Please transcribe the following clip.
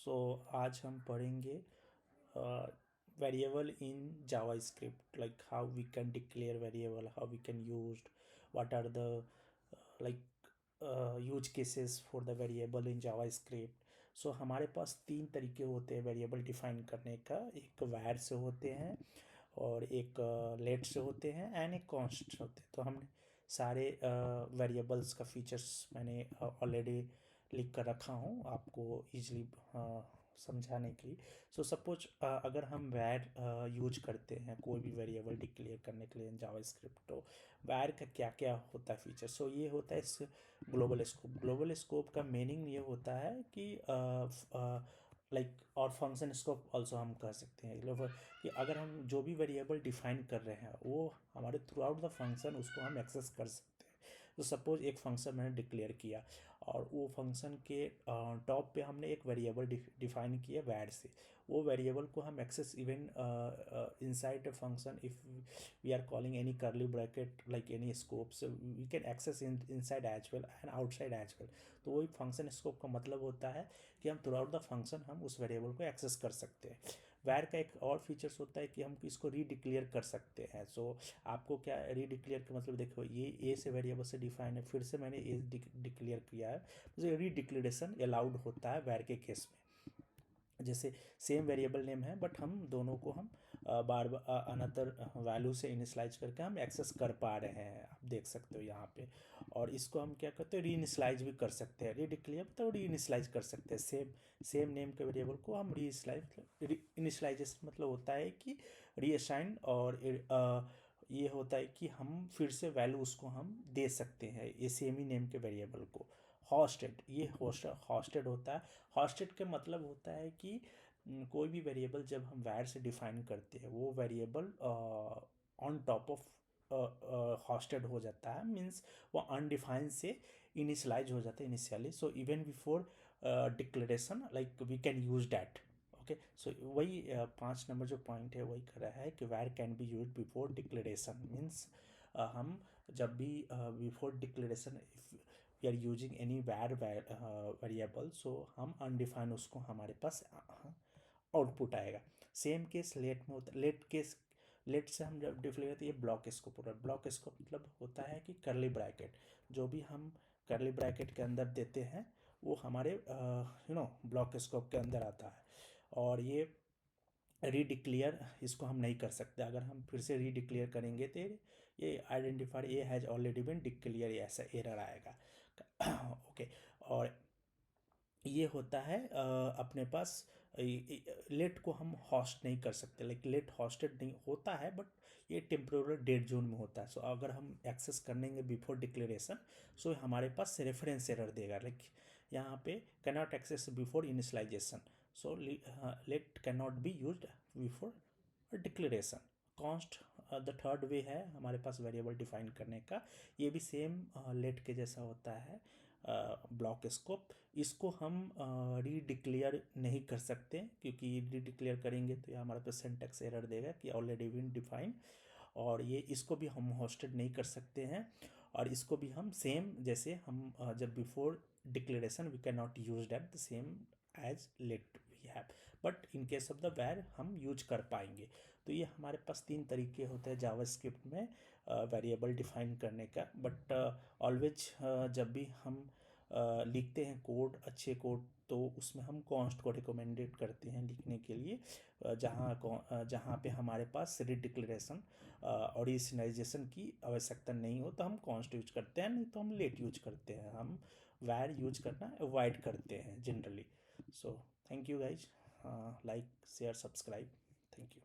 सो आज हम पढ़ेंगे variable in JavaScript, like how we can declare variable, how we can use, what are the use cases for the variable in JavaScript. सो हमारे पास तीन तरीके होते हैं वेरिएबल डिफाइन करने का। एक var से होते हैं और एक लेट से होते हैं एंड एक कॉन्स्ट होते हैं। तो हमने सारे वेरिएबल्स का फीचर्स मैंने ऑलरेडी लिख कर रखा हूँ आपको ईजिली समझाने के लिए। सो सपोज अगर हम वैर यूज करते हैं कोई भी वेरिएबल डिक्लेयर करने के लिए जावास्क्रिप्ट, तो वैर का क्या क्या होता है फीचर। सो ये होता है इस ग्लोबल स्कोप। ग्लोबल स्कोप का मीनिंग ये होता है कि और फंक्शन स्कोप ऑल्सो हम कह सकते हैं कि अगर हम जो भी वेरिएबल डिफाइन कर रहे हैं वो हमारे थ्रू आउट द फंक्शन उसको हम एक्सेस कर सकते हैं। तो सपोज एक फंक्शन मैंने डिक्लेयर किया और वो फंक्शन के टॉप पे हमने एक वेरिएबल डिफाइन किया वैर से। वो वेरिएबल को हम access even inside the function if we are calling any curly bracket like any scopes we can access inside as well and outside as well. तो वही फंक्शन स्कोप का मतलब होता है कि हम थ्रू आउट द फंक्शन हम उस वेरिएबल को एक्सेस कर सकते हैं। वैर का एक और फीचर्स होता है कि हम इसको रीडिक्लेयर कर सकते हैं। सो आपको क्या रीडिक्लेयर का मतलब, देखो ये ए से वेरिएबल से डिफाइन है, फिर से मैंने ए डिक्लेयर किया है, तो रीडिक्लेरेशन अलाउड होता है वैर के केस में। जैसे सेम वेरिएबल नेम है बट हम दोनों को हम बार बार अनदर वैल्यू से इनिशलाइज करके हम एक्सेस कर पा रहे हैं, आप देख सकते हो यहाँ पे। और इसको हम क्या करते हैं, री इनिशलाइज भी कर सकते हैं। रीडिक्लेयर तो री इनिशलाइज कर सकते हैं। सेम नेम के वेरिएबल को हम री इनिशलाइजेशन मतलब होता है कि रीअसाइन, और ये होता है कि हम फिर से वैल्यू उसको हम दे सकते हैं ये सेम ही नेम के वेरिएबल को। हॉस्टेड, ये हॉस्टेड होता है। हॉस्टेड का मतलब होता है कि कोई भी वेरिएबल जब हम वैर से डिफाइन करते हैं वो variable on top of hosted हो जाता है, मीन्स वो अनडिफाइंड से इनिशलाइज हो जाता है initially. So even before declaration like we can use that. Okay, so वही 5 नंबर जो पॉइंट है वही कर रहा है कि var can be use before declaration. Means हम जब भी before declaration if we are using any var variable, so हम अनडिफाइन उसको हमारे पास आउटपुट आएगा। सेम केस लेट में होता है। लेट से हम जब डिक्लेयर करते हैं ये ब्लॉक स्कोप होता है। ब्लॉक स्कोप मतलब होता है कि करली ब्रैकेट, जो भी हम करली ब्रैकेट के अंदर देते हैं वो हमारे ब्लॉक स्कोप के अंदर आता है। और ये रीडिक्लेयर इसको हम नहीं कर सकते। अगर हम फिर से रीडिक्लेयर करेंगे तो ये identified a has already been declare, ऐसा एरर आएगा। ओके, और ये होता है अपने पास लेट को हम होस्ट नहीं कर सकते, लाइक लेट होस्टेड नहीं होता है बट ये टेम्पोररी डेड जोन में होता है। सो अगर हम एक्सेस करेंगे बिफोर डिक्लेरेशन, सो हमारे पास रेफरेंस एरर देगा, लाइक यहाँ पे cannot access before initialisation. So let can not be used before declaration. Const the third way है हमारे पास वेरिएबल डिफाइन करने का। ये भी सेम लेट के जैसा होता है, ब्लॉक स्कोप। इसको हम रीडिक्लेयर नहीं कर सकते क्योंकि रीडिक्लेयर करेंगे तो ये हमारे पास सिंटैक्स एरर देगा कि ऑलरेडी बीन डिफाइन। और ये इसको भी हम होस्टेड नहीं कर सकते हैं। और इसको भी हम सेम जैसे हम जब before declaration we can not use that the same as let we have, but in case of the var हम यूज कर पाएंगे। तो ये हमारे पास तीन तरीके होते हैं जावास्क्रिप्ट में वेरिएबल डिफाइन करने का। बट ऑलवेज जब भी हम लिखते हैं कोड, अच्छे कोड, तो उसमें हम कॉन्स्ट को रिकमेंडेड करते हैं लिखने के लिए, जहाँ पे हमारे पास रीडिक्लेरेशन और इनिशियलाइजेशन की आवश्यकता नहीं हो तो हम कॉन्स्ट यूज करते हैं, नहीं तो हम लेट यूज करते हैं। हम वैर यूज करना अवॉइड करते हैं generally. So thank you guys, like share subscribe, thank you.